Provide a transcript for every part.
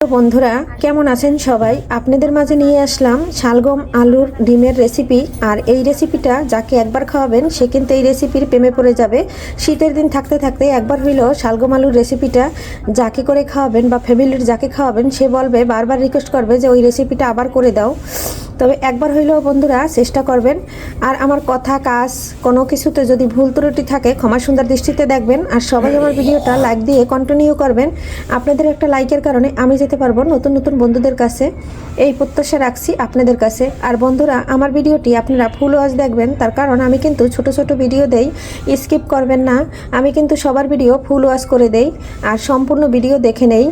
তো বন্ধুরা কেমন আছেন সবাই? আপনাদের মাঝে নিয়ে আসলাম শালগম আলুর ডিমের রেসিপি। আর এই রেসিপিটা যাকে একবার খাওয়াবেন সে কিন্তু এই রেসিপির প্রেমে পড়ে যাবে। শীতের দিন থাকতে থাকতে একবার হইলেও শালগম আলুর রেসিপিটা যাকে করে খাওয়াবেন বা ফ্যামিলির যাকে খাওয়াবেন সে বলবে, বারবার রিকোয়েস্ট করবে যে ওই রেসিপিটা আবার করে দাও। তবে একবার হইলেও বন্ধুরা চেষ্টা করবেন। আর আমার কথা কাজ কোনো কিছুতে যদি ভুল ত্রুটি থাকে ক্ষমা সুন্দর দৃষ্টিতে দেখবেন। আর সবাই আমার ভিডিওটা লাইক দিয়ে কন্টিনিউ করবেন। আপনাদের একটা লাইকের কারণে আমি যেতে পারবো নতুন নতুন বন্ধুদের কাছে, এই প্রত্যাশা রাখছি আপনাদের কাছে। আর বন্ধুরা আমার ভিডিওটি আপনারা ফুল ওয়াচ দেখবেন, তার কারণ আমি কিন্তু ছোট ছোট ভিডিও দেই, স্কিপ করবেন না। আমি কিন্তু সবার ভিডিও ফুল ওয়াচ করে দেই আর সম্পূর্ণ ভিডিও দেখে নেই।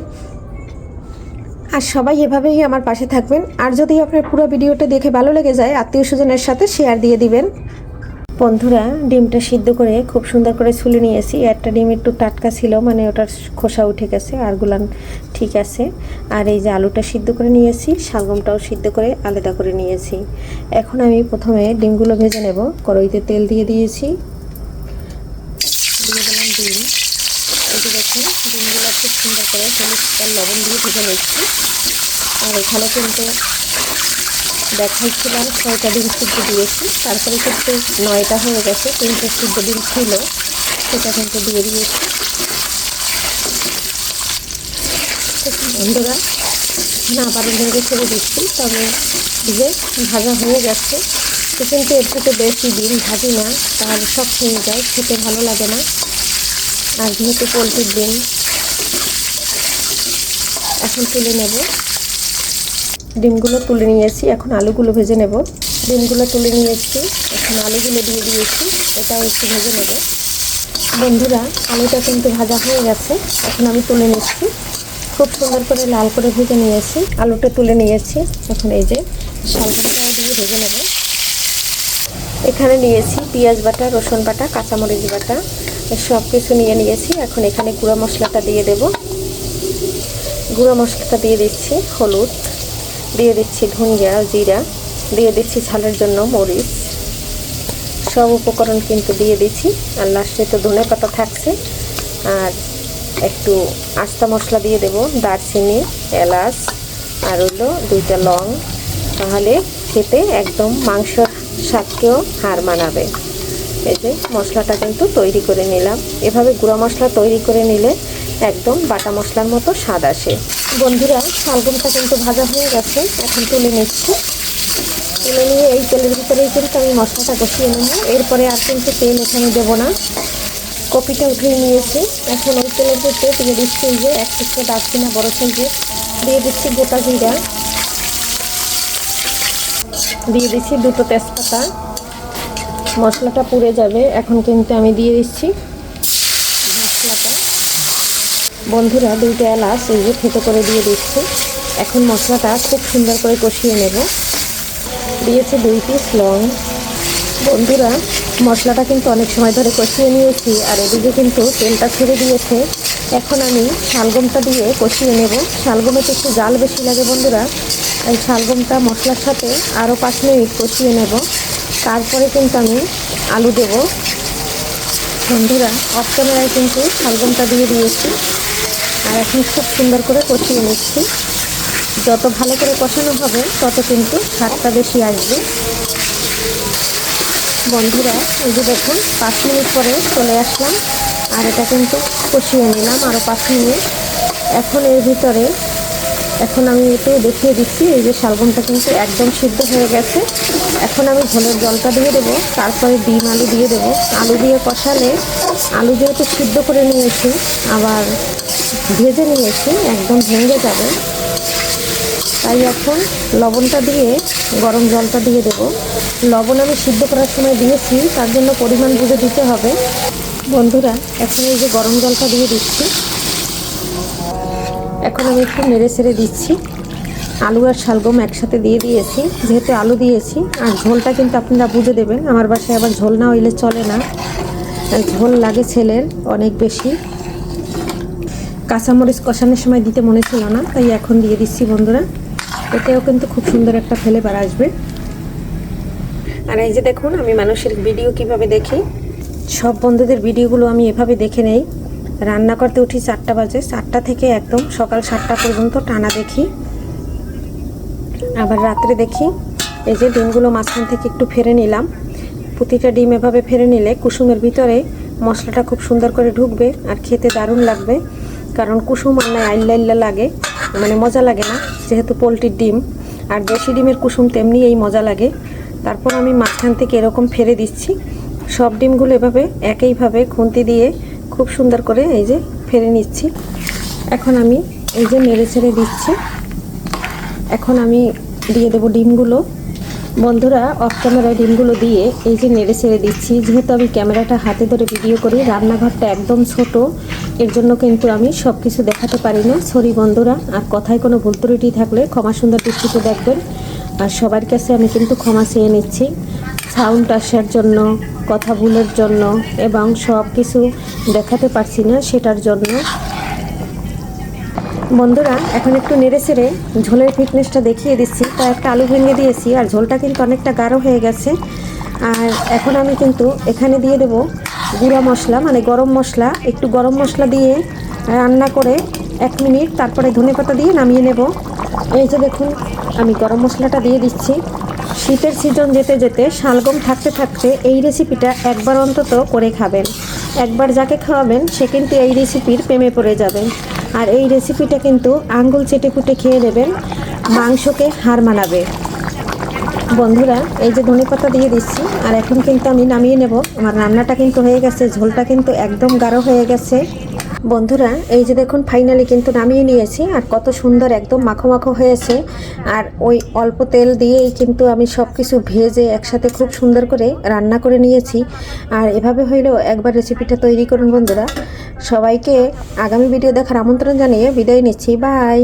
আর সবাই এভাবেই আমার পাশে থাকবেন। আর যদি আপনার পুরো ভিডিওটা দেখে ভালো লেগে যায় আত্মীয় স্বজনের সাথে শেয়ার দিয়ে দিবেন। বন্ধুরা ডিমটা সিদ্ধ করে খুব সুন্দর করে ছুলে নিয়েছি। একটা ডিম একটু টাটকা ছিল, মানে ওটার খোসা উঠে গেছে, আর গুলান ঠিক আছে। আর এই যে আলুটা সিদ্ধ করে নিয়েছি, শালগমটাও সিদ্ধ করে আলাদা করে নিয়েছি। এখন আমি প্রথমে ডিমগুলো ভেজে নেব। কড়াইতে তেল দিয়ে দিয়েছি, দিয়ে দিলাম ডিম। এই যে দেখুন ডিমগুলো খুব সুন্দর করে হলুদ আর লবণ দিয়ে ভেজে নিচ্ছি। আর এখানে কিন্তু দেখাচ্ছিলাম 6টা ডিম সিদ্ধ দিয়েছি, তারপরে কিন্তু 9টা হয়ে গেছে। 3টে সিদ্ধ ডিম ছিল, সেটা কিন্তু দিয়ে দিয়েছি। বন্ধুরা না আবার ভেঙে ছেড়ে দিচ্ছি, তবে যে ভাজা হয়ে গেছে। তো কিন্তু এর থেকে বেশি ডিম ভাজি না, তাহলে সব হয়ে যায়, খেতে ভালো লাগে না। আর যেহেতু পোলট্রির ডিম, এখন তুলে নেব। ডিমগুলো তুলে নিয়েছি, এখন আলুগুলো ভেজে নেব। ডিমগুলো তুলে নিয়েছি, এখন আলুগুলো দিয়ে দিয়েছি, এটাও একটু ভেজে নেব। বন্ধুরা আলুটা কিন্তু ভাজা হয়ে গেছে, এখন আমি তুলে নিচ্ছি। খুব সুন্দর করে লাল করে ভেজে নিয়েছি, আলুটা তুলে নিয়েছি। এখন এই যে শালগমটাও দিয়ে ভেজে নেব। এখানে নিয়েছি পেঁয়াজ বাটা, রসুন বাটা, কাঁচামরিচ বাটা, সব কিছু নিয়ে নিয়েছি। এখন এখানে গুঁড়া মশলাটা দিয়ে দেব। গুঁড়া মশলাটা দিয়ে দিচ্ছি, হলুদ দিয়ে দিচ্ছি, ধনিয়া জিরা দিয়ে দিচ্ছি, ঝালের জন্য মরিচ, সব উপকরণ কিন্তু দিয়ে দিচ্ছি। আর লাস্টে তো ধনে পাতা থাকছে। আর একটু আস্তা মশলা দিয়ে দেব, দারচিনি, এলাচ, আর হলো 2টা লং। তাহলে খেতে একদম মাংসর স্বাদকেও হার মানাবে। এই যে মশলাটা কিন্তু তৈরি করে নিলাম। এভাবে গুঁড়া মশলা তৈরি করে নিলে একদম বাটা মশলার মতো স্বাদ আসে। বন্ধুরা শালগমটা কিন্তু ভাজা হয়ে গেছে, এখন তুলে নিচ্ছি। তুলে নিয়ে এই তেলের ভিতরেই কিন্তু আমি মশলাটা কষিয়ে নেব। এরপরে আর কিন্তু তেল এখানে দেবো না। কপিটা উঠিয়ে নিয়েছি, এখন ওই তেলের ভিতরে দিয়ে দিচ্ছি এই যে 1 টুকরো দারচিনি বড় সাইজে, দিয়ে দিচ্ছি গোটা জিরা, দিয়ে দিচ্ছি 2টো তেজপাতা। মশলাটা পুড়ে যাবে, এখন কিন্তু আমি দিয়ে দিচ্ছি মশলাটা। বন্ধুরা 2টা এলাচ এই যে থেতো করে দিয়ে দিচ্ছি। এখন মশলাটা খুব সুন্দর করে কষিয়ে নেব। দিয়েছি 2 পিস লং। বন্ধুরা মশলাটা কিন্তু অনেক সময় ধরে কষিয়ে নিয়েছি, আর এদিকে কিন্তু তেলটা ছেড়ে দিয়েছে। এখন আমি শালগমটা দিয়ে কষিয়ে নেব। শালগমেতে একটু জাল বেশি লাগে বন্ধুরা, এই শালগমটা মশলার সাথে আরও 5 মিনিট কষিয়ে নেব। তারপরে কিন্তু আমি আলু দেব। বন্ধুরা অফ ক্যামেরায় কিন্তু শালগমটা দিয়ে দিয়েছি, আর এখন খুব সুন্দর করে কষিয়ে নিচ্ছি। যত ভালো করে কষানো হবে তত কিন্তু স্বাদটা বেশি আসবে। বন্ধুরা এই যে দেখুন 5 মিনিট পরে চলে আসলাম, আর এটা কিন্তু কষিয়ে নিলাম আরও 5 মিনিট। এখন এর ভিতরে এখন আমি একটু দেখিয়ে দিচ্ছি, এই যে শালগমটা কিন্তু একদম সিদ্ধ হয়ে গেছে। এখন আমি ঝোলের জলটা দিয়ে দেবো, তারপরে ডিম আলু দিয়ে দেবো। আলু দিয়ে কষালে, আলু যেহেতু সিদ্ধ করে নিয়েছি আবার ভেজে নিয়েছি, একদম ভেঙে যাবে। তাই এখন লবণটা দিয়ে গরম জলটা দিয়ে দেব। লবণ আমি সিদ্ধ করার সময় দিয়েছি, তার জন্য পরিমাণ বুঝে দিতে হবে। বন্ধুরা এখন এই যে গরম জলটা দিয়ে দিচ্ছি। এখন আমি একটু নেড়ে ছেড়ে দিচ্ছি। আলু আর শালগম একসাথে দিয়ে দিয়েছি, যেহেতু আলু দিয়েছি। আর ঝোলটা কিন্তু আপনারা বুঝে দেবেন, আমার বাসায় আবার ঝোল না হইলে চলে না, ঝোল লাগে ছেলের অনেক বেশি। কাঁচামরিচ কষানোর সময় দিতে মনে ছিল না, তাই এখন দিয়ে দিচ্ছি বন্ধুরা। এতেও কিন্তু খুব সুন্দর একটা ফ্লেভার আসবে। আর এই যে দেখুন আমি মানুষের ভিডিও কিভাবে দেখি, সব বন্ধুদের ভিডিওগুলো আমি এভাবে দেখে নেই। রান্না করতে উঠি 4টা বাজে, 4টা থেকে একদম সকাল 7টা পর্যন্ত টানা দেখি। আবার রাত্রে দেখি। এই যে ডিমগুলো মাঝখান থেকে একটু ফেরে নিলাম। প্রতিটা ডিম এভাবে ফেরে নিলে কুসুমের ভিতরে মশলাটা খুব সুন্দর করে ঢুকবে আর খেতে দারুণ লাগবে। কারণ কুসুম রান্নায় আইল্লা আইল্লা লাগে, মানে মজা লাগে না, যেহেতু পোলট্রির ডিম। আর দেশি ডিমের কুসুম তেমনি এই মজা লাগে। তারপর আমি মাঝখান থেকে এরকম ফেরে দিচ্ছি। সব ডিমগুলো এভাবে একইভাবে খুন্তি দিয়ে খুব সুন্দর করে এই যে ফেরে নিচ্ছি। এখন আমি এই যে নেড়ে ছেড়ে দিচ্ছি। এখন আমি দিয়ে দেবো ডিমগুলো। বন্ধুরা, অফ ক্যামেরায় ডিমগুলো দিয়ে এই যে নেড়ে ছেড়ে দিচ্ছি। যেহেতু আমি ক্যামেরাটা হাতে ধরে ভিডিও করি, রান্নাঘরটা একদম ছোট, এর জন্য কিন্তু আমি সব কিছু দেখাতে পারি না। সরি বন্ধুরা, আর কথায় কোনো ভুল ত্রুটি থাকলে ক্ষমা সুন্দর দৃষ্টিতে দেখবেন। আর সবার কাছে আমি কিন্তু ক্ষমা চেয়ে নিচ্ছি সাউন্ড আসার জন্য, কথা ভুলের জন্য, এবং সব কিছু দেখাতে পারছি না সেটার জন্য। বন্ধুরা, এখন একটু নেড়ে ছেড়ে ঝোলের ফিটনেসটা দেখিয়ে দিচ্ছি। কয়েকটা আলু ভেঙে দিয়েছি আর ঝোলটা কিন্তু অনেকটা গাঢ় হয়ে গেছে। আর এখন আমি কিন্তু এখানে দিয়ে দেব গুঁড়া মশলা, মানে গরম মশলা। একটু গরম মশলা দিয়ে রান্না করে 1 মিনিট, তারপরে ধনেপাতা দিয়ে নামিয়ে নেব। এই যে দেখুন, আমি গরম মশলাটা দিয়ে দিচ্ছি। শীতের সিজন যেতে যেতে, শালগম থাকতে থাকতে এই রেসিপিটা একবার অন্তত করে খাবেন। একবার যাকে খাওয়াবেন সে কিন্তু এই রেসিপির প্রেমে পড়ে যাবেন। আর এই রেসিপিটা কিন্তু আঙ্গুল চেটে পুটে খেয়ে নেবেন, মাংসকে হার মানাবে। বন্ধুরা, এই যে ধনেপাতা দিয়ে দিচ্ছি। আর এখন কিন্তু আমি নামিয়ে নেব। আমার রান্নাটা কিন্তু হয়ে গেছে, ঝোলটা কিন্তু একদম গাঢ় হয়ে গেছে। বন্ধুরা, এই যে দেখুন, ফাইনালি কিন্তু নামিয়ে নিয়েছি। আর কত সুন্দর একদম মাখো মাখো হয়েছে। আর ওই অল্প তেল দিয়েই কিন্তু আমি সব কিছু ভেজে একসাথে খুব সুন্দর করে রান্না করে নিয়েছি। আর এভাবে হইলেও একবার রেসিপিটা তৈরি করুন বন্ধুরা। সবাইকে আগামী ভিডিও দেখার আমন্ত্রণ জানিয়ে বিদায় নিচ্ছি। বাই।